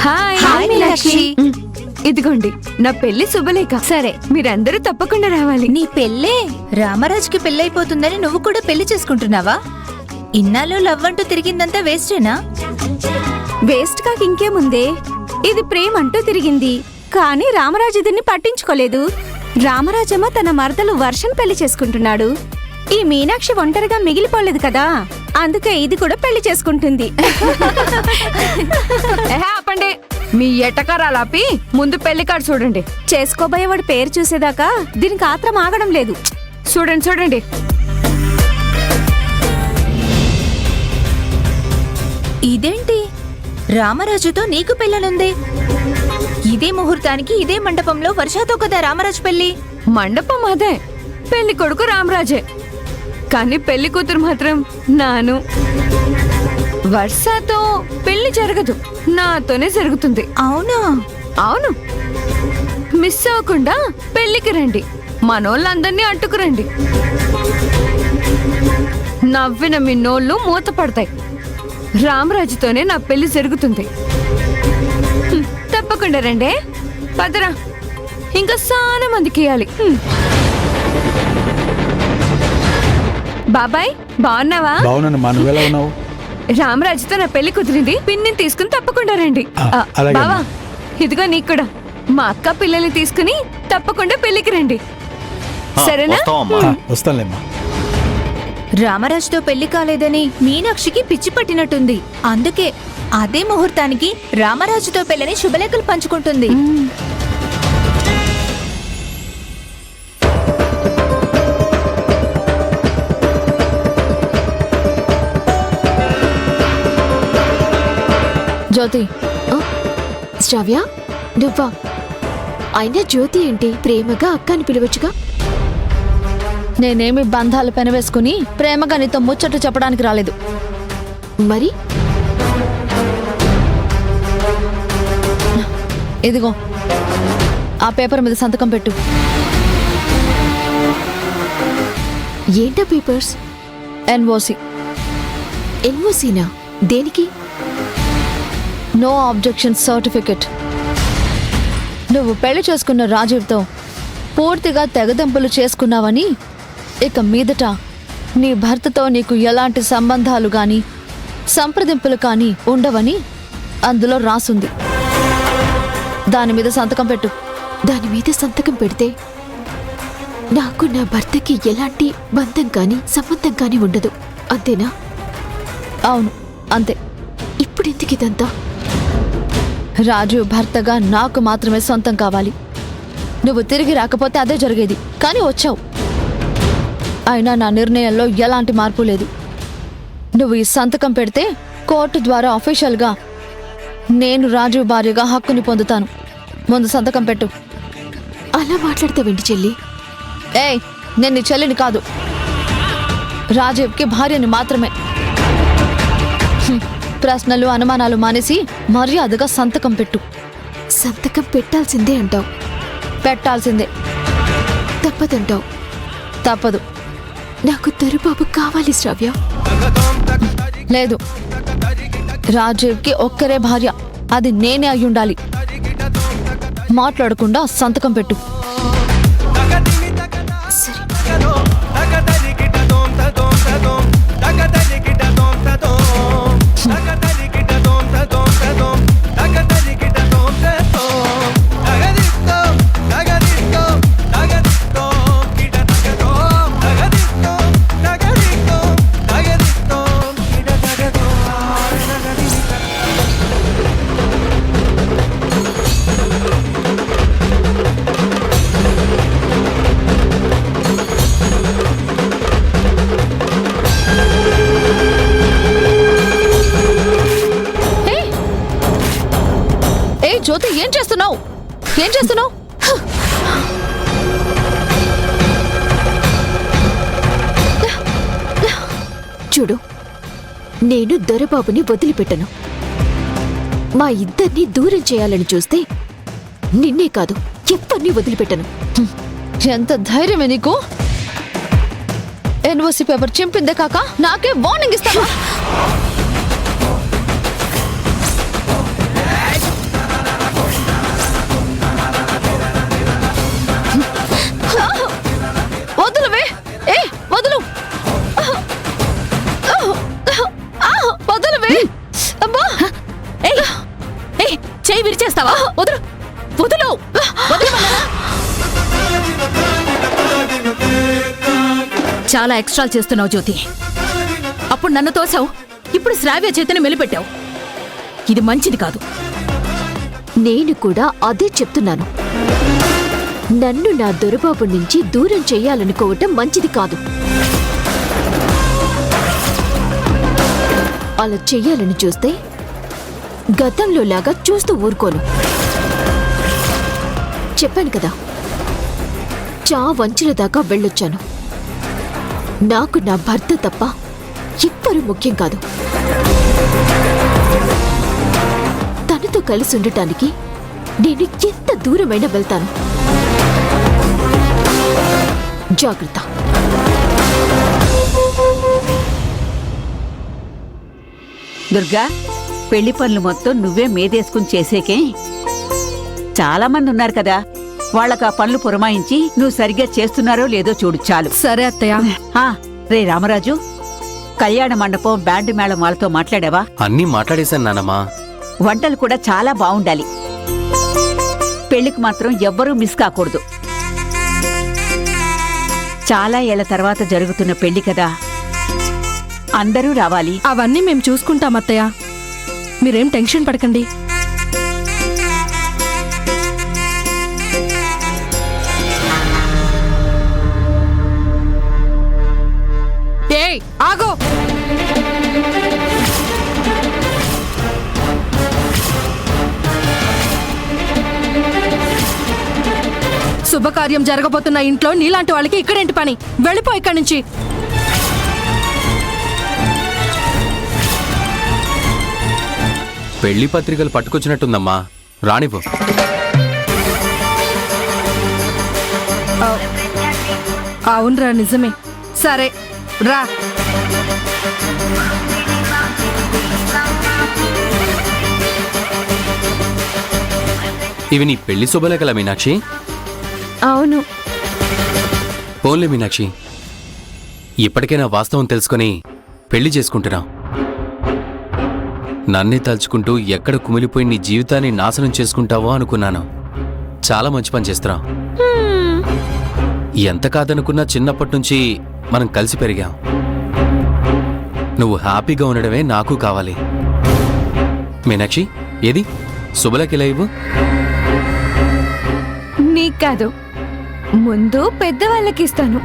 Hi hi Meenakshi. ఇదిగోండి నా పెళ్లి శుభలేఖ. సరే, మీరందరూ తప్పకుండా రావాలి. నీ పెళ్ళే రామరాజుకి పెళ్ళైపోతుందని నువ్వు కూడా పెళ్లి చేసుకుంటున్నావా? ఇన్నాళ్ళు లవ్ అంటూ తిరిగిందంతా వేస్టేనా? వేస్ట్ కాక ఇంకేముందే, ఇది ప్రేమ అంటూ తిరిగింది. కానీ రామరాజు దీన్ని పట్టించుకోలేదు. రామరాజేమో తన మరదలు వర్షం పెళ్లి చేసుకుంటున్నాడు. ఈ మీనాక్షి ఒంటరిగా మిగిలిపోలేదు కదా, అందుకే ఇది కూడా పెళ్లి చేసుకుంటుంది. ఆపండి మీ ఎటకారాలాపి ముందు పెళ్లి కార్డు చూడండి. చేసుకోబోయేవాడి పేరు చూసేదాకా దీనికి ఆత్రం ఆగడం లేదు. చూడండి చూడండి. ఇదేంటి, రామరాజుతో నీకు పెళ్ళనుంది? ఇదే ముహూర్తానికి ఇదే మండపంలో వర్షాతో కదా రామరాజు పెళ్లి. మండపం అదే, పెళ్లి కొడుకు రామరాజే, కానీ పెళ్లి కూతురు మాత్రం నాను. వర్షతో పెళ్లి జరగదు, నాతోనే జరుగుతుంది. అవునా? అవును, మిస్ అవ్వకుండా పెళ్లికి రండి, మనోళ్ళందరినీ అట్టుకురండి. నవ్విన మీ నోళ్ళు మూత పడతాయి. రామరాజుతోనే నా పెళ్లి జరుగుతుంది. తప్పకుండా రండి. పదరా, ఇంకా చాలా మందికి ఇయ్యాలి. బాబాయ్ బాగున్నావా? బాగున్నానమ్మా, నువ్వెలా ఉన్నావు? రామరాజుతో నా పెళ్లి కుదిరింది, పిన్నిని తీసుకుని తప్పకుండా రండి. అలాగే బావా, అమ్మా. ఇదిగో నీకు కూడా. మా అక్క పిల్లల్ని తీసుకుని తప్పకుండా పెళ్లికి రండి, సరేనా? వస్తానులేమ్మా. రామరాజుతో పెళ్లి కాలేదని మీనాక్షికి పిచ్చి పట్టినట్టుంది. అందుకే అదే ముహూర్తానికి రామరాజుతో పెళ్లని శుభలేఖలు పంచుకుంటుంది. జ్యోతి. శ్రావ్య, నువ్వా? అయినా జ్యోతి ఏంటి, ప్రేమగా అక్క అని పిలవచ్చుగా. నేనేమి బంధాలు పెనవేసుకుని ప్రేమగా నీతో ముచ్చట్లు చెప్పడానికి రాలేదు. మరి ఇదిగో ఆ పేపర్ మీద సంతకం పెట్టు. ఏంటా పేపర్స్? ఎన్ఓసి. ఎన్ఓసీనా? దేనికి? No objection certificate. నువ్వు పెళ్లి చేసుకున్న రాజీవ్తో పూర్తిగా తెగదెంపులు చేసుకున్నావని, ఇక మీదట నీ భర్తతో నీకు ఎలాంటి సంబంధాలు గాని సంప్రదింపులు కానీ ఉండవని అందులో రాసుంది. దాని మీద సంతకం పెట్టు. దాని మీద సంతకం పెడితే నాకు నా భర్తకి ఎలాంటి బంధం కానీ సంబంధం కానీ ఉండదు, అంతేనా? అవును, అంతే. ఇప్పుడెందుకు ఇదంతా? రాజు భర్తగా నాకు మాత్రమే సొంతం కావాలి. నువ్వు తిరిగి రాకపోతే అదే జరిగేది, కానీ వచ్చావు. అయినా నా నిర్ణయంలో ఎలాంటి మార్పు లేదు. నువ్వు ఈ సంతకం పెడితే కోర్టు ద్వారా అఫీషియల్గా నేను రాజు భార్యగా హక్కుని పొందుతాను. ముందు సంతకం పెట్టు. అలా మాట్లాడతావేంటి చెల్లి? ఏయ్, నేను నీ చెల్లిని కాదు, రాజీవ్కి భార్యని మాత్రమే. ప్రశ్నలు అనుమానాలు మానేసి మర్యాదగా సంతకం పెట్టు. సంతకం పెట్టాల్సిందే అంటావు? పెట్టాల్సిందే. తప్పదంటావు? తప్పదు. నాకు దొరబాబు కావాలి శ్రావ్య. లేదు, రాజీవ్కి ఒక్కరే భార్య, అది నేనే అయ్యుండాలి. మాట్లాడకుండా సంతకం పెట్టు. సరే. జ్యోతి, ఏం చేస్తున్నావు? ఏం చేస్తున్నావు? చూడు, నేను దొరబాబుని వదిలిపెట్టను. మా ఇద్దరిని దూరం చేయాలని చూస్తే నిన్నే కాదు, ఎవరిని వదిలిపెట్టను. ఎంత ధైర్యమే నీకు? ఎన్ఓసి పేపర్ చింపిందే కాక నాకే వార్నింగ్ ఇస్తావా? వదులు వదులు వదలమన్నానా? చాలా ఎక్స్ట్రాలు చేస్తున్నావు జ్యోతి. అప్పుడు నన్ను తోసావు, ఇప్పుడు శ్రావ్య చేతిని మెలిపెట్టావు. ఇది మంచిది కాదు. నేను కూడా అదే చెప్తున్నాను. నన్ను నా దొరబాబు నుంచి దూరం చెయ్యాలనుకోవటం మంచిది కాదు. అలా చెయ్యాలని చూస్తే గతంలో లాగా చూస్తూ ఊరుకోను. చెప్పాను కదా, వంచుల దాకా వెళ్ళొచ్చాను. నాకు నా భర్త తప్ప ఎవ్వరూ ముఖ్యం కాదు. తనతో కలిసి ఉండటానికి నేను ఎంత దూరమైనా వెళ్తాను. జాగ్రత్త. దుర్గా, పెళ్లి పనులు మొత్తం నువ్వే మీదేసుకుని చేసేకే. చాలా మంది ఉన్నారు కదా, వాళ్ళకు ఆ పనులు పురమాయించి నువ్వు సరిగ్గా చేస్తున్నారో లేదో చూడు చాలు. సరే అత్తయ్య. రే రామరాజు, కళ్యాణ మండపం బ్యాండ్ మేళం వాళ్ళతో మాట్లాడావా? అన్నీ మాట్లాడేశాను నానమ్మా. వంటలు కూడా చాలా బావుండాలి. పెళ్లికి మాత్రం ఎవ్వరూ మిస్ కాకూడదు. చాలా ఏళ్ల తర్వాత జరుగుతున్న పెళ్లి కదా, అందరూ రావాలి. అవన్నీ మేము చూసుకుంటాం అత్తయ్య, మీరేం టెన్షన్ పడకండి. ఏయ్ ఆగో! శుభకార్యం జరగబోతున్న ఇంట్లో నీలాంటి వాళ్ళకి ఇక్కడేంటి పని? వెళ్ళిపో ఇక్కడి నుంచి. పెళ్లి పత్రికలు పట్టుకొచ్చినట్టుందమ్మా, రానివ్వు. అవునరా, నిజమే. సరే రా. ఇవి నీ పెళ్లి శుభలేఖల మీనాక్షి? అవును. పోన్లే మీనాక్షి, ఇప్పటికైనా వాస్తవం తెలుసుకొని పెళ్లి చేసుకుంటున్నావు. నన్నే తలుచుకుంటూ ఎక్కడ కుమిలిపోయి నీ జీవితాన్ని నాశనం చేసుకుంటావో అనుకున్నాను. చాలా మంచి పని చేస్తున్నావు. ఎంత కాదనుకున్నా చిన్నప్పటి నుంచి మనం కలిసి పెరిగాం. నువ్వు హ్యాపీగా ఉండడమే నాకు కావాలి. మీనాక్షి, ఏది శుభలేఖ ఇలా ఇవ్వు. నీకు కాదు, ముందు పెద్దవాళ్ళకి ఇస్తాను.